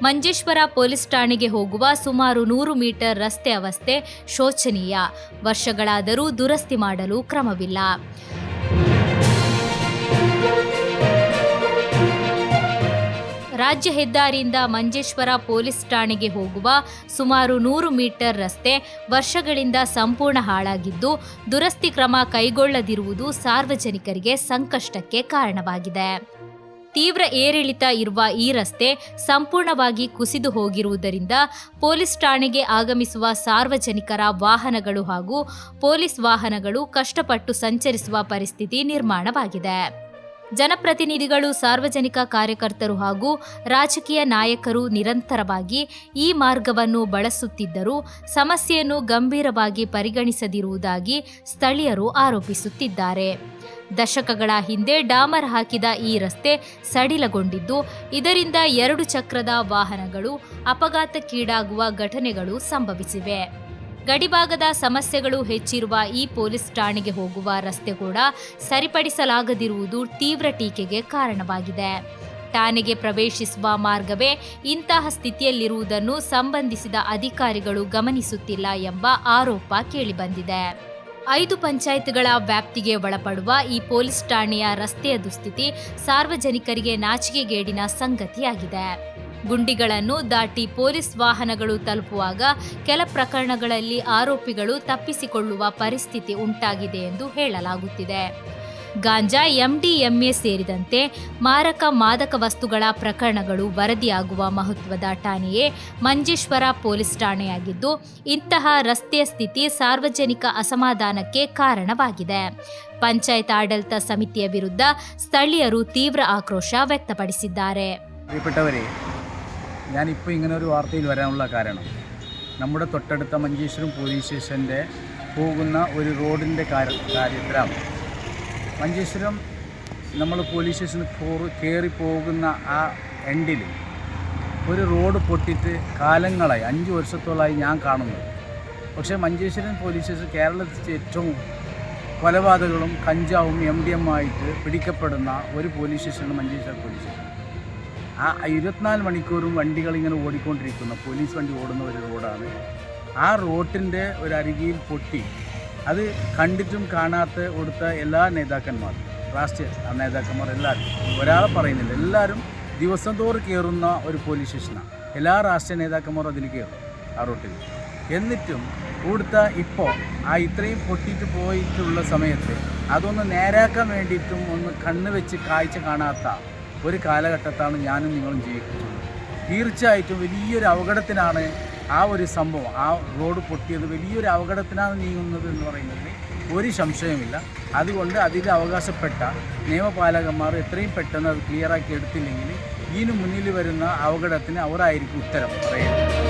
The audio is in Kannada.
ಮಂಜೇಶ್ವರ ಪೊಲೀಸ್ ಠಾಣೆಗೆ ಹೋಗುವ ಸುಮಾರು 100 ಮೀಟರ್ ರಸ್ತೆ ಅವಸ್ಥೆ ಶೋಚನೀಯ. ವರ್ಷಗಳಾದರೂ ದುರಸ್ತಿ ಮಾಡಲು ಕ್ರಮವಿಲ್ಲ. ರಾಜ್ಯ ಹೆದ್ದಾರಿಯಿಂದ ಮಂಜೇಶ್ವರ ಪೊಲೀಸ್ ಠಾಣೆಗೆ ಹೋಗುವ ಸುಮಾರು 100 ಮೀಟರ್ ರಸ್ತೆ ವರ್ಷಗಳಿಂದ ಸಂಪೂರ್ಣ ಹಾಳಾಗಿದ್ದು, ದುರಸ್ತಿ ಕ್ರಮ ಕೈಗೊಳ್ಳದಿರುವುದು ಸಾರ್ವಜನಿಕರಿಗೆ ಸಂಕಷ್ಟಕ್ಕೆ ಕಾರಣವಾಗಿದೆ. ತೀವ್ರ ಏರಿಳಿತ ಇರುವ ಈ ರಸ್ತೆ ಸಂಪೂರ್ಣವಾಗಿ ಕುಸಿದು ಹೋಗಿರುವುದರಿಂದ ಪೊಲೀಸ್ ಠಾಣೆಗೆ ಆಗಮಿಸುವ ಸಾರ್ವಜನಿಕರ ವಾಹನಗಳು ಹಾಗೂ ಪೊಲೀಸ್ ವಾಹನಗಳು ಕಷ್ಟಪಟ್ಟು ಸಂಚರಿಸುವ ಪರಿಸ್ಥಿತಿ ನಿರ್ಮಾಣವಾಗಿದೆ. ಜನಪ್ರತಿನಿಧಿಗಳು, ಸಾರ್ವಜನಿಕ ಕಾರ್ಯಕರ್ತರು ಹಾಗೂ ರಾಜಕೀಯ ನಾಯಕರು ನಿರಂತರವಾಗಿ ಈ ಮಾರ್ಗವನ್ನು ಬಳಸುತ್ತಿದ್ದರೂ ಸಮಸ್ಯೆಯನ್ನು ಗಂಭೀರವಾಗಿ ಪರಿಗಣಿಸದಿರುವುದಾಗಿ ಸ್ಥಳೀಯರು ಆರೋಪಿಸುತ್ತಿದ್ದಾರೆ. ದಶಕಗಳ ಹಿಂದೆ ಡಾಮರ್ ಹಾಕಿದ ಈ ರಸ್ತೆ ಸಡಿಲಗೊಂಡಿದ್ದು, ಇದರಿಂದ 2 ಚಕ್ರದ ವಾಹನಗಳು ಅಪಘಾತಕ್ಕೀಡಾಗುವ ಘಟನೆಗಳು ಸಂಭವಿಸಿವೆ. ಗಡಿಭಾಗದ ಸಮಸ್ಯೆಗಳು ಹೆಚ್ಚಿರುವ ಈ ಪೊಲೀಸ್ ಠಾಣೆಗೆ ಹೋಗುವ ರಸ್ತೆ ಕೂಡ ಸರಿಪಡಿಸಲಾಗದಿರುವುದು ತೀವ್ರ ಟೀಕೆಗೆ ಕಾರಣವಾಗಿದೆ. ಠಾಣೆಗೆ ಪ್ರವೇಶಿಸುವ ಮಾರ್ಗವೇ ಇಂತಹ ಸ್ಥಿತಿಯಲ್ಲಿರುವುದನ್ನು ಸಂಬಂಧಿಸಿದ ಅಧಿಕಾರಿಗಳು ಗಮನಿಸುತ್ತಿಲ್ಲ ಎಂಬ ಆರೋಪ ಕೇಳಿಬಂದಿದೆ. 5 ಪಂಚಾಯತ್ಗಳ ವ್ಯಾಪ್ತಿಗೆ ಒಳಪಡುವ ಈ ಪೊಲೀಸ್ ಠಾಣೆಯ ರಸ್ತೆಯ ದುಸ್ಥಿತಿ ಸಾರ್ವಜನಿಕರಿಗೆ ನಾಚಿಕೆಗೇಡಿನ ಸಂಗತಿಯಾಗಿದೆ. ಗುಂಡಿಗಳನ್ನು ದಾಟಿ ಪೊಲೀಸ್ ವಾಹನಗಳು ತಲುಪುವಾಗ ಕೆಲ ಪ್ರಕರಣಗಳಲ್ಲಿ ಆರೋಪಿಗಳು ತಪ್ಪಿಸಿಕೊಳ್ಳುವ ಪರಿಸ್ಥಿತಿ ಉಂಟಾಗಿದೆ ಎಂದು ಹೇಳಲಾಗುತ್ತಿದೆ. ಗಾಂಜಾ, MDMA ಸೇರಿದಂತೆ ಮಾರಕ ಮಾದಕ ವಸ್ತುಗಳ ಪ್ರಕರಣಗಳು ವರದಿಯಾಗುವ ಮಹತ್ವದ ಠಾಣೆಯೇ ಮಂಜೇಶ್ವರ ಪೊಲೀಸ್ ಠಾಣೆಯಾಗಿದ್ದು, ಇಂತಹ ರಸ್ತೆಯ ಸ್ಥಿತಿ ಸಾರ್ವಜನಿಕ ಅಸಮಾಧಾನಕ್ಕೆ ಕಾರಣವಾಗಿದೆ. ಪಂಚಾಯತ್ ಆಡಳಿತ ಸಮಿತಿಯ ವಿರುದ್ಧ ಸ್ಥಳೀಯರು ತೀವ್ರ ಆಕ್ರೋಶ വ്യക്തಪಡಿಸಿದ್ದಾರೆ. ഞാനിപ്പോൾ ഇങ്ങനെ ഒരു വാർത്തയിൽ വരാനുള്ള കാരണം, നമ്മുടെ തൊട്ടടുത്ത മഞ്ചേശ്വരം പോലീസ് സ്റ്റേഷൻ്റെ പോകുന്ന ഒരു റോഡിൻ്റെ കാര്യത്തിലാണ്. മഞ്ചേശ്വരം നമ്മൾ പോലീസ് സ്റ്റേഷനിൽ കയറി പോകുന്ന ആ എൻഡിൽ ഒരു റോഡ് പൊട്ടിയിട്ട് കാലങ്ങളായി 5 വർഷത്തോളമായി ഞാൻ കാണുന്നത്. പക്ഷേ മഞ്ചേശ്വരം പോലീസ് സ്റ്റേഷൻ കേരളത്തിൽ ഏറ്റവും കൊലപാതകങ്ങളും കഞ്ചാവും MDMA ആയിട്ട് പിടിക്കപ്പെടുന്ന ഒരു പോലീസ് സ്റ്റേഷനാണ് മഞ്ചേശ്വരം പോലീസ് സ്റ്റേഷൻ. ആ 24 മണിക്കൂറും വണ്ടികൾ ഇങ്ങനെ ഓടിക്കൊണ്ടിരിക്കുന്ന, പോലീസ് വണ്ടി ഓടുന്ന ഒരു റോഡാണ്. ആ റോഡിൻ്റെ ഒരു അരികിൽ പൊട്ടി അത് കണ്ടിട്ടും കാണാത്ത കൊടുത്ത എല്ലാ നേതാക്കന്മാരും, രാഷ്ട്രീയ നേതാക്കന്മാർ എല്ലാവരും, ഒരാളെ പറയുന്നില്ല, എല്ലാവരും ദിവസം തോറും കയറുന്ന ഒരു പോലീസ് സ്റ്റേഷനാണ്. എല്ലാ രാഷ്ട്രീയ നേതാക്കന്മാരും അതിൽ കയറും ആ റോട്ടിൽ. എന്നിട്ടും ഇവിടുത്തെ ഇപ്പോൾ ആ ഇത്രയും പൊട്ടിയിട്ട് പോയിട്ടുള്ള സമയത്ത് അതൊന്ന് നേരാക്കാൻ വേണ്ടിയിട്ടും ഒന്ന് കണ്ണ് വെച്ച് കാഴ്ച കാണാത്ത ഒരു കാലഘട്ടത്താണ് ഞാനും നിങ്ങളും ജീവിക്കുന്നത്. തീർച്ചയായിട്ടും വലിയൊരു അപകടത്തിനാണ് ആ ഒരു സംഭവം, ആ റോഡ് പൊട്ടിയത് വലിയൊരു അപകടത്തിനാണ് നീങ്ങുന്നത് എന്ന് പറയുന്നതിൽ ഒരു സംശയമില്ല. അതുകൊണ്ട് അതിൽ അവകാശപ്പെട്ട നിയമപാലകന്മാർ എത്രയും പെട്ടെന്ന് അത് ക്ലിയറാക്കി എടുത്തില്ലെങ്കിൽ ഇതിനു മുന്നിൽ വരുന്ന അപകടത്തിന് അവരായിരിക്കും ഉത്തരം പറയുന്നത്.